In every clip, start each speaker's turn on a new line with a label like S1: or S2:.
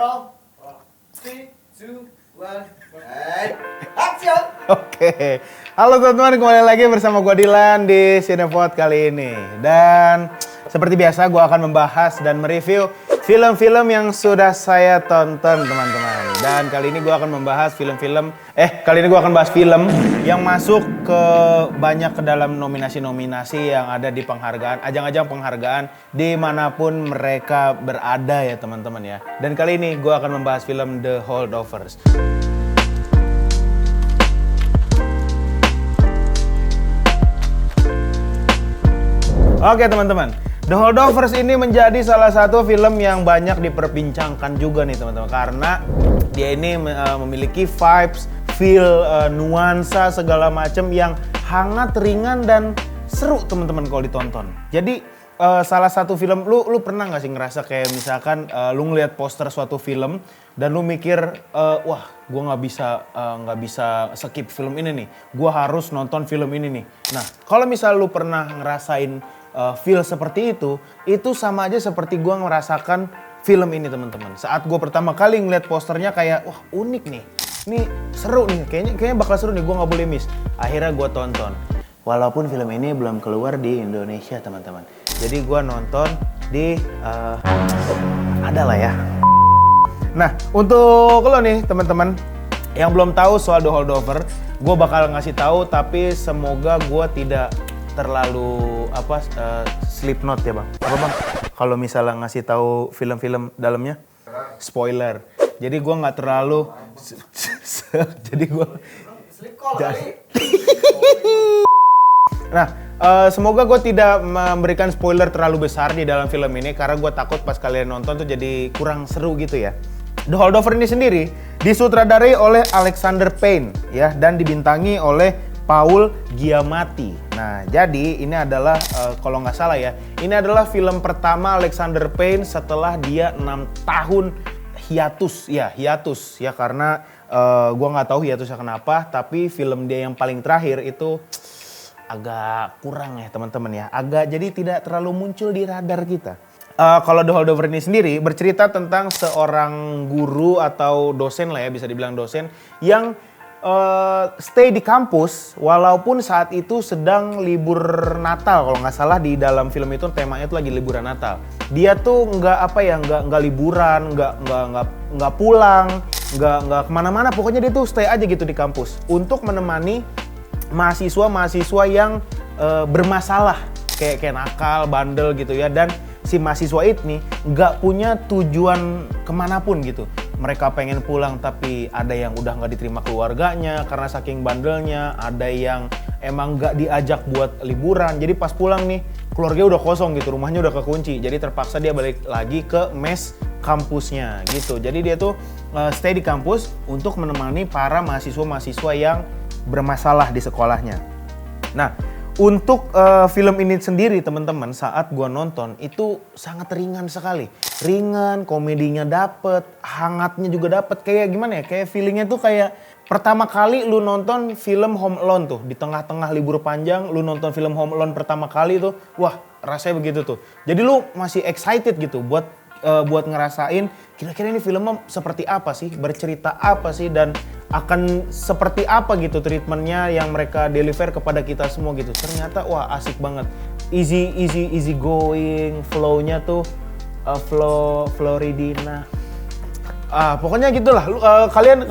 S1: Roll. 3, 2, 1. Action.
S2: Oke. Halo teman-teman, kembali lagi bersama gue Dilan di Cinepod kali ini. Dan seperti biasa gue akan membahas dan mereview film-film yang sudah saya tonton teman-teman. Dan kali ini gue akan membahas kali ini gue akan bahas film yang masuk ke banyak ke dalam nominasi-nominasi yang ada di penghargaan, ajang-ajang penghargaan dimanapun mereka berada ya teman-teman ya. Dan kali ini gue akan membahas film The Holdovers. Oke teman-teman, The Holdovers ini menjadi salah satu film yang banyak diperbincangkan juga nih teman-teman. Karena dia ini memiliki vibes, feel, nuansa segala macam yang hangat, ringan, dan seru teman-teman kalau ditonton. Jadi salah satu film, lu pernah gak sih ngerasa kayak misalkan lu ngeliat poster suatu film dan lu mikir, wah gue nggak bisa skip film ini nih, gue harus nonton film ini nih. Nah kalau misal lu pernah ngerasain feel seperti itu sama aja seperti gue ngerasakan film ini teman-teman. Saat gue pertama kali ngeliat posternya kayak, wah unik nih, ini seru nih, kayaknya bakal seru nih, gue nggak boleh miss. Akhirnya gue tonton. Walaupun film ini belum keluar di Indonesia teman-teman. Jadi gue nonton di ada lah ya. Nah untuk lo nih teman-teman yang belum tahu soal The Holdover, gue bakal ngasih tahu, tapi semoga gue tidak terlalu Slipknot ya bang. Apa bang? Kalau misalnya ngasih tahu film-film dalamnya, spoiler. Jadi gue nggak terlalu, jadi gue. Nah, semoga gue tidak memberikan spoiler terlalu besar di dalam film ini karena gue takut pas kalian nonton tuh jadi kurang seru gitu ya. The Holdover ini sendiri disutradarai oleh Alexander Payne ya dan dibintangi oleh Paul Giamatti. Nah, jadi ini adalah kalau nggak salah ya, ini adalah film pertama Alexander Payne setelah dia 6 tahun hiatus ya karena gue nggak tahu hiatusnya kenapa, tapi film dia yang paling terakhir itu agak kurang ya teman-teman ya, jadi tidak terlalu muncul di radar kita. Kalau The Holdover ini sendiri bercerita tentang seorang guru atau dosen lah ya, bisa dibilang dosen yang stay di kampus walaupun saat itu sedang libur Natal. Kalau nggak salah di dalam film itu temanya itu lagi liburan Natal. Dia tuh nggak liburan, nggak pulang, nggak kemana-mana. Pokoknya dia tuh stay aja gitu di kampus untuk menemani mahasiswa yang bermasalah kayak nakal, bandel gitu ya. Dan si mahasiswa ini nggak punya tujuan kemanapun gitu. Mereka pengen pulang tapi ada yang udah nggak diterima keluarganya karena saking bandelnya, ada yang emang nggak diajak buat liburan. Jadi pas pulang nih keluarganya udah kosong gitu, rumahnya udah kekunci. Jadi terpaksa dia balik lagi ke mes kampusnya gitu. Jadi dia tuh stay di kampus untuk menemani para mahasiswa yang bermasalah di sekolahnya. Nah, untuk film ini sendiri teman-teman, saat gua nonton itu sangat ringan sekali. Ringan, komedinya dapet, hangatnya juga dapet. Kayak gimana ya, kayak feelingnya tuh kayak pertama kali lu nonton film Home Alone tuh. Di tengah-tengah libur panjang, lu nonton film Home Alone pertama kali tuh. Wah, rasanya begitu tuh. Jadi lu masih excited gitu buat ngerasain kira-kira ini filmnya seperti apa sih, bercerita apa sih, dan akan seperti apa gitu treatmentnya yang mereka deliver kepada kita semua gitu. Ternyata wah asik banget, easy going, flow-nya tuh Floridina. Pokoknya gitulah. Kalian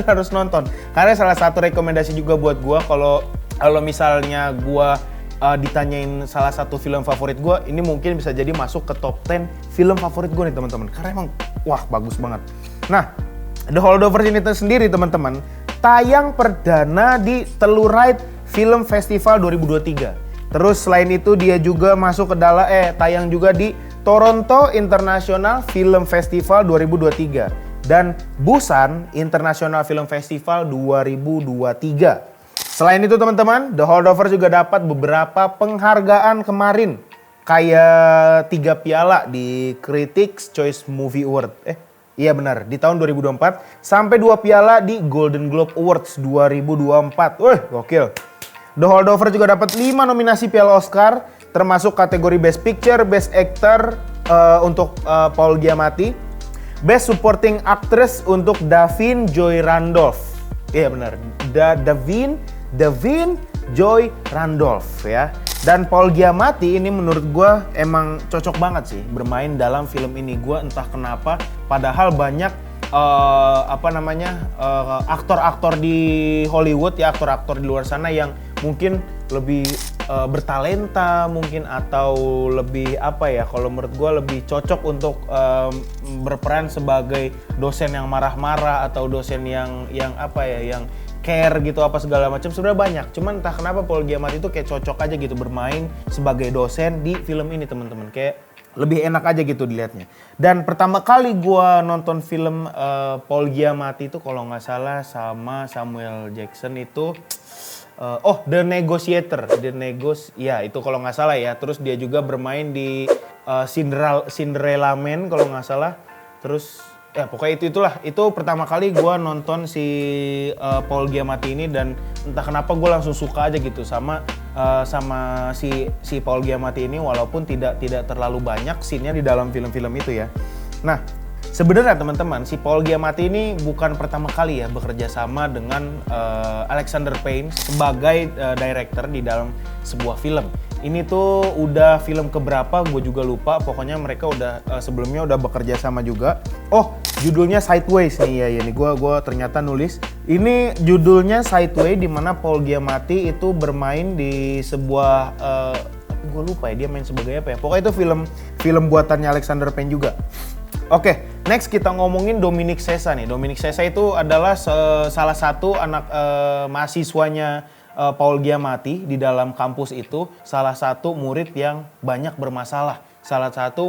S2: harus nonton. Karena salah satu rekomendasi juga buat gua kalau misalnya gua ditanyain salah satu film favorit gue, ini mungkin bisa jadi masuk ke top 10 film favorit gue nih teman-teman. Karena emang wah bagus banget. Nah, The Holdovers ini sendiri teman-teman tayang perdana di Telluride Film Festival 2023. Terus selain itu dia juga masuk ke dalam tayang juga di Toronto International Film Festival 2023 dan Busan International Film Festival 2023. Selain itu teman-teman, The Holdovers juga dapat beberapa penghargaan kemarin. Kayak 3 piala di Critics' Choice Movie Award. Iya benar, di tahun 2024. Sampai 2 piala di Golden Globe Awards 2024. Wih, gokil. The Holdovers juga dapat 5 nominasi Piala Oscar. Termasuk kategori Best Picture, Best Actor untuk Paul Giamatti. Best Supporting Actress untuk Davin Joy Randolph. Iya benar, Davin Joy Randolph ya. Dan Paul Giamatti ini menurut gue emang cocok banget sih bermain dalam film ini. Gue entah kenapa, padahal banyak aktor-aktor di Hollywood ya, aktor-aktor di luar sana yang mungkin lebih bertalenta mungkin, atau lebih kalau menurut gue lebih cocok untuk berperan sebagai dosen yang marah-marah atau dosen yang care gitu apa segala macam. Sebenarnya banyak, cuman entah kenapa Paul Giamatti itu kayak cocok aja gitu bermain sebagai dosen di film ini teman-teman, kayak lebih enak aja gitu dilihatnya. Dan pertama kali gua nonton film Paul Giamatti itu kalau nggak salah sama Samuel Jackson itu The Negotiator, ya itu kalau nggak salah ya. Terus dia juga bermain di Cinderella Man kalau nggak salah. Terus ya pokoknya itu pertama kali gue nonton si Paul Giamatti ini, dan entah kenapa gue langsung suka aja gitu sama si Paul Giamatti ini, walaupun tidak terlalu banyak scene-nya di dalam film-film itu ya. Nah sebenarnya teman-teman, si Paul Giamatti ini bukan pertama kali ya bekerja sama dengan Alexander Payne sebagai director di dalam sebuah film. Ini tuh udah film keberapa gue juga lupa, pokoknya mereka udah sebelumnya udah bekerja sama juga. Oh, judulnya Sideways nih ya, nih gue ternyata nulis. Ini judulnya Sideways, di mana Paul Giamatti itu bermain di sebuah gue lupa ya dia main sebagai apa ya. Pokoknya itu film buatannya Alexander Payne juga. Oke, next kita ngomongin Dominic Sessa nih. Dominic Sessa itu adalah salah satu anak mahasiswanya Paul Giamatti di dalam kampus itu, salah satu murid yang banyak bermasalah, salah satu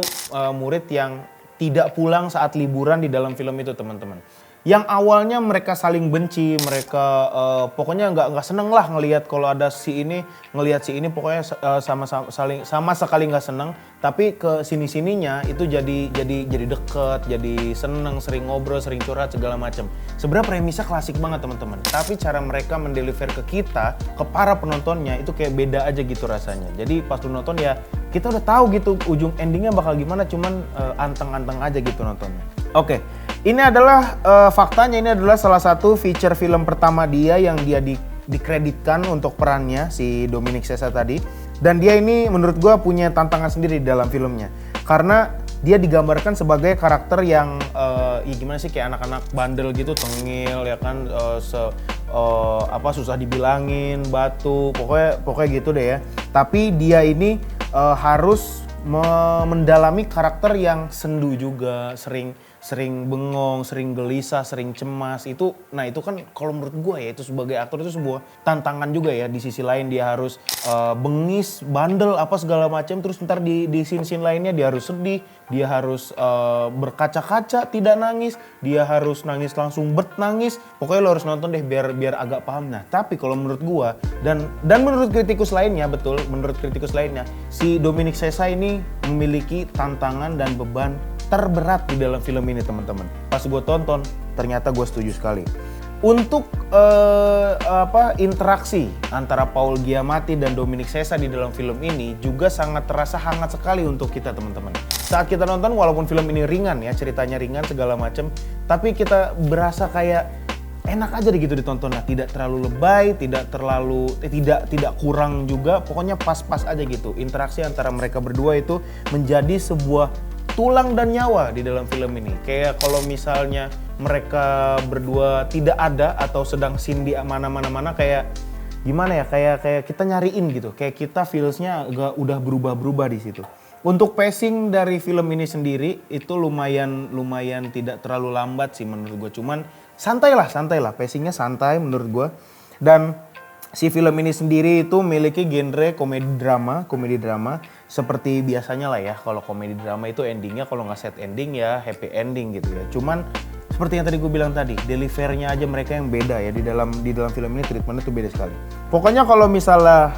S2: murid yang tidak pulang saat liburan di dalam film itu teman-teman. Yang awalnya mereka saling benci, mereka pokoknya nggak seneng lah ngelihat kalau ada si ini, ngelihat si ini pokoknya sama sekali nggak seneng. Tapi ke sininya itu jadi deket, jadi seneng, sering ngobrol, sering curhat segala macam. Sebenarnya premisnya klasik banget teman-teman. Tapi cara mereka mendeliver ke kita, ke para penontonnya itu kayak beda aja gitu rasanya. Jadi pas lu nonton ya kita udah tahu gitu ujung endingnya bakal gimana, cuman anteng-anteng aja gitu nontonnya. Oke. Ini adalah faktanya, ini adalah salah satu feature film pertama dia yang dia dikreditkan untuk perannya, si Dominic Sessa tadi. Dan dia ini menurut gue punya tantangan sendiri di dalam filmnya. Karena dia digambarkan sebagai karakter yang gimana sih, kayak anak-anak bandel gitu, tengil ya kan, susah dibilangin, batu, pokoknya gitu deh ya. Tapi dia ini harus mendalami karakter yang sendu juga, sering bengong, sering gelisah, sering cemas. Itu kan kalau menurut gue ya, itu sebagai aktor itu sebuah tantangan juga ya. Di sisi lain dia harus bengis, bandel apa segala macam, terus ntar di scene lainnya dia harus sedih, dia harus berkaca-kaca tidak nangis, dia harus nangis langsung nangis. Pokoknya lo harus nonton deh biar agak paham. Nah, tapi kalau menurut gue dan menurut kritikus lainnya, si Dominic Sessa ini memiliki tantangan dan beban terberat di dalam film ini teman-teman. Pas gue tonton, ternyata gue setuju sekali. Untuk interaksi antara Paul Giamatti dan Dominic Sessa di dalam film ini juga sangat terasa hangat sekali untuk kita teman-teman. Saat kita nonton, walaupun film ini ringan ya, ceritanya ringan segala macam, tapi kita berasa kayak enak aja gitu ditonton. Nah, tidak terlalu lebay, tidak kurang juga, pokoknya pas-pas aja gitu. Interaksi antara mereka berdua itu menjadi sebuah tulang dan nyawa di dalam film ini. Kayak kalau misalnya mereka berdua tidak ada atau sedang scene di mana-mana, kayak gimana ya, kayak kita nyariin gitu. Kayak kita feels-nya agak udah berubah-berubah di situ. Untuk pacing dari film ini sendiri itu lumayan tidak terlalu lambat sih menurut gue. Cuman santai lah, pacingnya santai menurut gue. Dan si film ini sendiri itu memiliki genre komedi drama seperti biasanya lah ya. Kalau komedi drama itu endingnya kalau nggak sad ending ya happy ending gitu ya. Cuman seperti yang tadi gue bilang tadi, delivernya aja mereka yang beda ya di dalam film ini, treatmentnya tuh beda sekali. Pokoknya kalau misalnya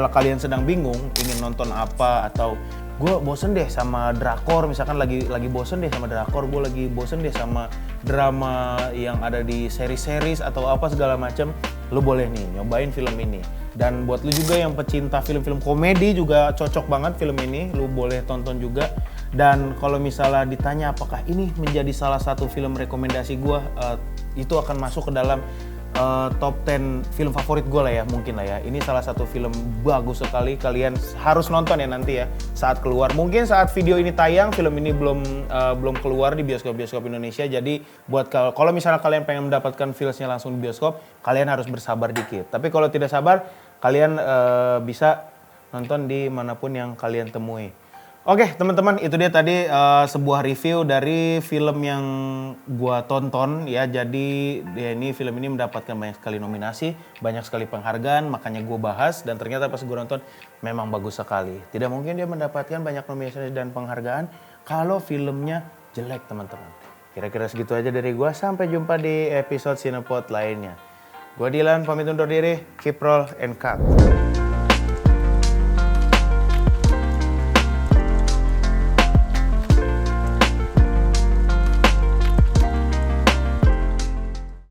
S2: kalian sedang bingung ingin nonton apa, atau gue bosen deh sama drakor, misalkan lagi bosen deh sama drakor, gue lagi bosen deh sama drama yang ada di series atau apa segala macam, lu boleh nih nyobain film ini. Dan buat lu juga yang pecinta film-film komedi juga cocok banget film ini, lu boleh tonton juga. Dan kalau misalnya ditanya apakah ini menjadi salah satu film rekomendasi gue, itu akan masuk ke dalam top 10 film favorit gue lah ya, mungkin lah ya. Ini salah satu film bagus sekali, kalian harus nonton ya nanti ya saat keluar. Mungkin saat video ini tayang, film ini belum keluar di bioskop-bioskop Indonesia. Jadi buat kalau misalnya kalian pengen mendapatkan feelsnya langsung di bioskop, kalian harus bersabar dikit. Tapi kalau tidak sabar, kalian bisa nonton di manapun yang kalian temui. Oke teman-teman, itu dia tadi sebuah review dari film yang gua tonton ya. Jadi film ini mendapatkan banyak sekali nominasi, banyak sekali penghargaan, makanya gua bahas. Dan ternyata pas gua nonton memang bagus sekali. Tidak mungkin dia mendapatkan banyak nominasi dan penghargaan kalau filmnya jelek teman-teman. Kira-kira segitu aja dari gua, sampai jumpa di episode Cinepod lainnya. Gua Dilan, pamit undur diri, keep roll and cut.